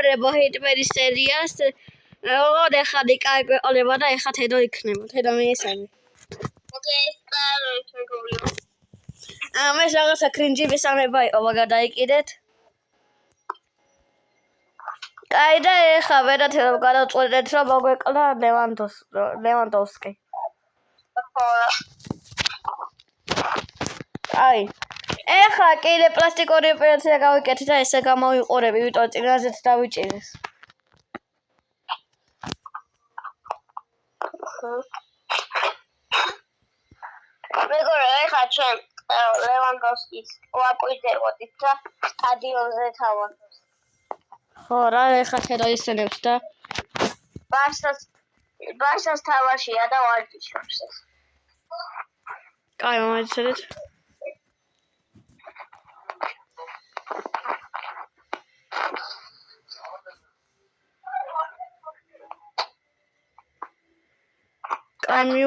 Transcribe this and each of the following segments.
მეგობრებო, ჰიტმერის სერიას ეხლა კაი გვეყოლება და ეხლა თედო იქნება. თედო მიესალმე. ოკეი, წავით მეგობრებო. მე რაღაცა კრინჯი მისამება იყო, მაგრამ დაიკიდეთ. კაი და ეხლა ვერათ რომ გადავწყვეტეთ რომ მოგვეკლა ლევანდოვსკი. აი ეხლა კიდე პლასტიკური ოპერაცია გავიკეთე და ესე გამოვიყურები, ვიტყვი წინაზეც დავიჭირეს. მეგობრებო, ეხლა ჩვენ ლევანდოვსკის ვაკვირდებოდით და სტადიონზე თავაზობს. ხო, რა ეხლა თედო ისწრებს და ბარსას თამაშია და ვარჯიშობს. კაი, მომეცადეთ. კაი,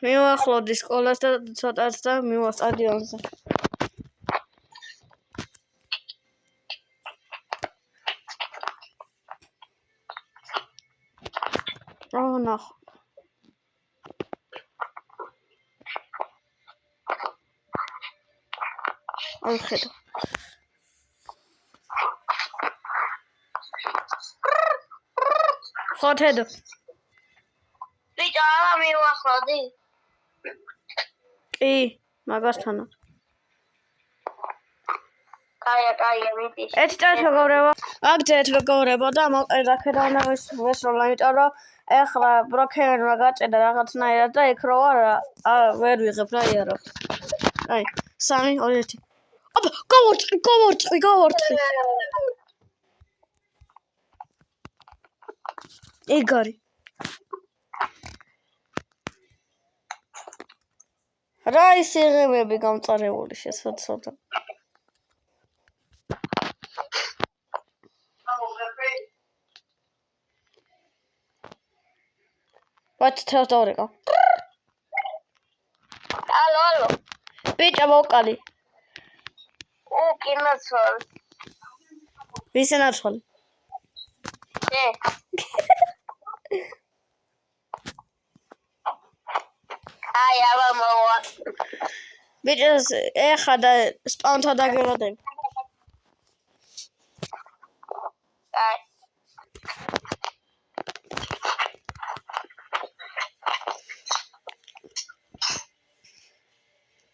მივახლოვდი სკოლას და ცოტაც და მივა სტადიონზე. ნახო. აი ხედავ. ხო თედო. ბიჭო, არა მივახლოვდი. კი, მაგასთანა. კაია, მიდის. ერთ წელს მეგობრებო. აგდეთ მეგობრებო და მოყედაქედა ვესროლა, იმიტომ რომ ეხლა ბროკენმა გაჭედა რაღაცნაირად და იქ რო არა, ვერ ვიღებ რა იარო. აი, 3, 2, 1. აბა, გავარწყი. იგორი. რა ის იღებები გამწარებული შესაძლოა. ვაც თავს დავრეკა. ალო. ბიჭა მოვყალი. კინოცვალი. ვისი ნაცვალი? აი, აბა მოვა. ბიჭას ეხა და სპაუნთა დაგელოდები. აი.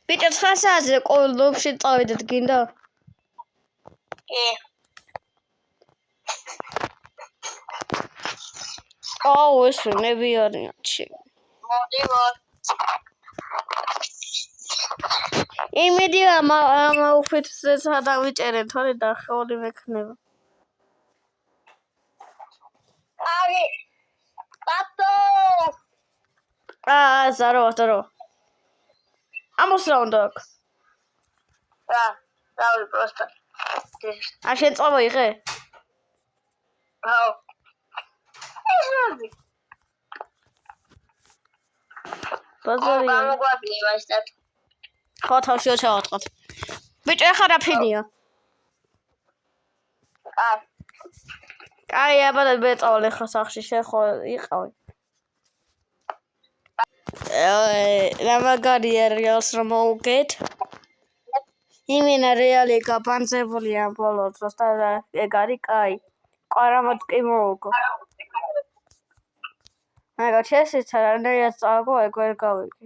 ბიჭა 9 საათზე ყოველ ლობში წავიდეთ, გინდა? კი. აუ, ეს ნები არიან. მოდი. იმედია უხეთზე სადავიჭერენ, თორე დახეული მექნება. აი. ბატო. ზარო. ამოს რა უნდა აქ? რავი, პროსტა. შენ წავიღე? აუ. ეს როდი? ბაზარია. გამოგვაგლება ეს და ხო, თავშიო ჩავატყოთ. ბიჭო, ეხლა რა ფინია? კაი, აბა მე წავალ ეხლა სახში, შენ ხო იყავი. რა მაგარია რეალს რომ მოვუგეთ? იმენა რეალი გაბანძებულია ბოლო დროს და ეგ არის კაი. ყვარამოდ კი მოვუგო. მაგრამ ჩესიც არანაირად წავაგო, ეგ ვერ გავიგე.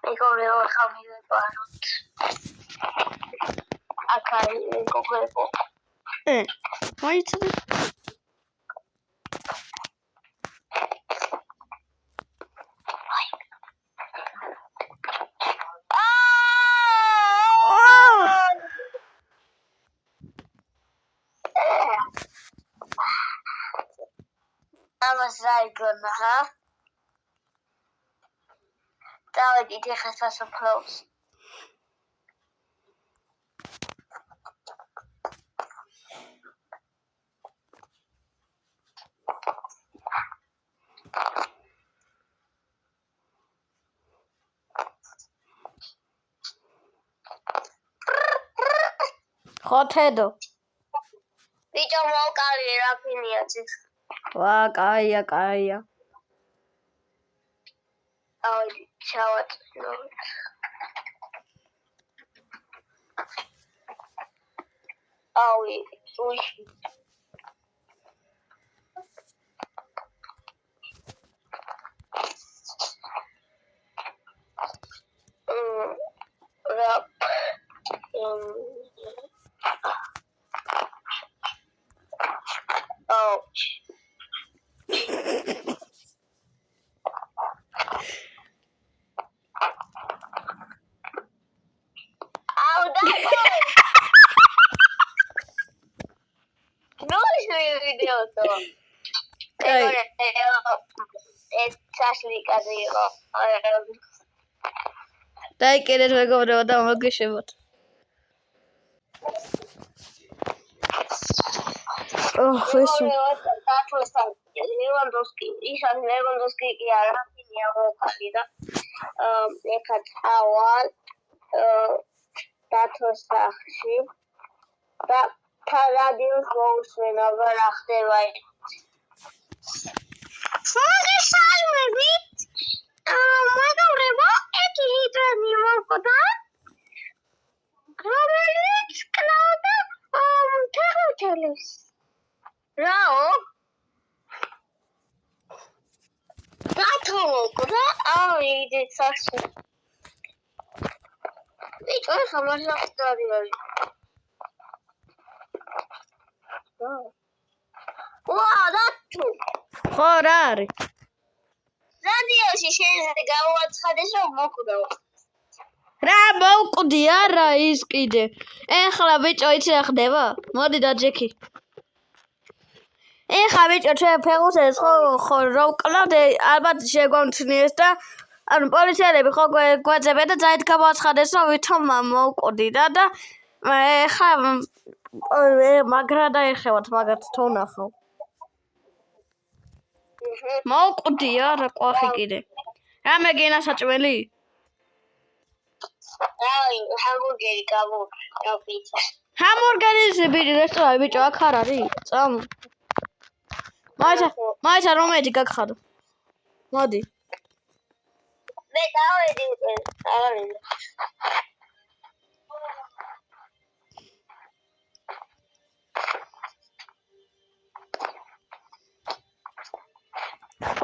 მეგობრებო, ხა მივეყაროთ. აქ არის მეგობრებო. მოიცადე. ამას რა იგონა, ჰა? დავედით ეხლა სასოფლოოს. ხო თედო. ბიჭო მოკალი რაფინია ძის. ვა, კაია. ავი ჩავაწვდო. ავი უში. Rap. Ouch. Ow, that was. No, it's a video though. It's actually დაიკერეთ მეგობრებო და მოგეშებოთ. Lewandowski კი არა, ფინია მოკალი და ეხა თავად დათოსახში და რადიოს მოусვენა რა ხდება. მოგესალმებით. მეგობრებო, ეთი ჰიდრანი მოკვდა. რომელიც კლავდა თეხუთელს. რაო? დათოკვდა, ავიდეთ სახში. ბიჭო, ხა მასახტარი არის. ვა, დათო. ხო, რა არის? რადიოში შეიძლება გავაცხადეს რომ მოკვდა. რა მოვკვდი არა ის კიდე. ეხლა ბიჭო იცი რა ხდება? მოდი დაჯექი. ეხლა ბიჭო ჩვენ ფეხბურთელს ხო რო ვკლავდე ალბათ შეგვამჩნიეს და ანუ პოლიციელები ხო გვეძებენ და ძალიან გავაცხადეს რომ ვითომ მოვკვდი და ეხლა მაგრა დაეხევათ მაგათ თუ ნახავ. მოვკვდი არა ყვახი კიდე. რამე გინასაჭმელი? აი, ჰამბურგერი გავიფიცა. ჰამბურგერის რესტორანი ბიჭო აქ არ არის? წამ. მაიცა რომელი გაგხადო? მოდი. მე დავედი არის.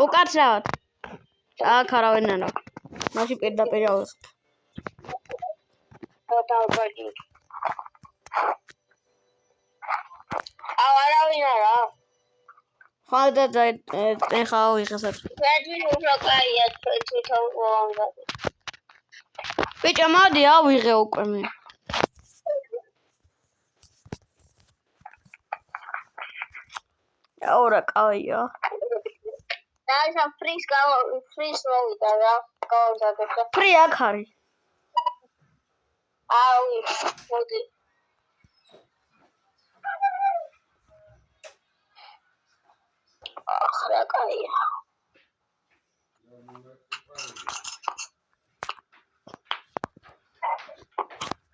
უკაცრავად. აქ არავინ არ აქვს. მაშინ პირდაპირ ავიღებ. დავბაგი. არავინ არა. ხალხი და ეხა ავიღესაც. მე უფრო კაია თვითონ ვონგადი. ბიჭო მოდი ავიღე უკვე მე. აურა კაია. და ისა ფრის მოვიდა რა. გავამზადე. ფრი აქ არის. აუ, მოდი. ახლა კაია.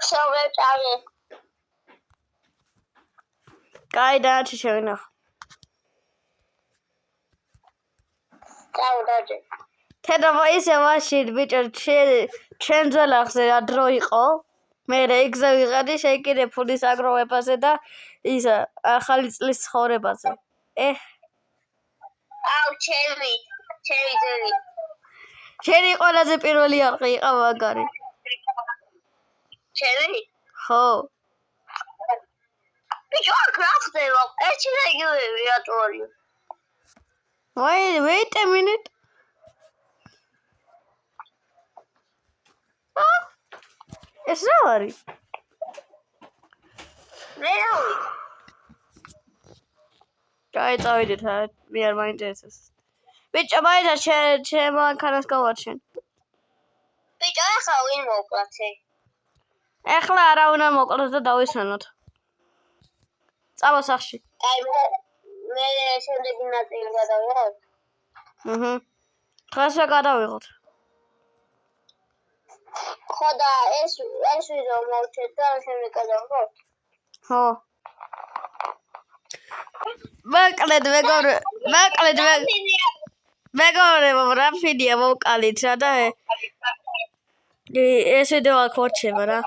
შევეჭარი. კაი დაჩი შევინახ. დავდაჭე. თედა ისე მაშინ ბიჭო ჩვენ ძველახზე რა დრო იყო? მე ეგზე ვიღადი შეიკიდე ფულის აგროვებაზე და ისა ახალი წლის ცხოვრებაზე. აუ, ჩემი ძელი. შენი ყველაზე პირველი არხი იყო მაგარი. ჩემი? ხო. ბიჭო, აქ რა ხდება? ერთი და იგივე რატოარი? Wait a minute. ეს რა არის? მე რა ვიცი. კაი წავიდეთ, მე არ მაინტერესებს. ბიჭო, მაინც ჩემ მანქანას გავარჩენ. ბიჭო, ახლა ვინ მოვკლათე? ეხლა არა უნდა მოკლოთ და დავისვენოთ. წავა სახში. აი მე შემდეგი ნაწილი გადავიღოთ. დღეს გადავიღოთ. ხო და ეს ვიდეო მოვჩეთ და შემდეგ გადავიღოთ. ხო. მოკლედ მეგობრებო რა ფიდია მოვკალით რა და ეს ვიდეო აქ ვორჩება რა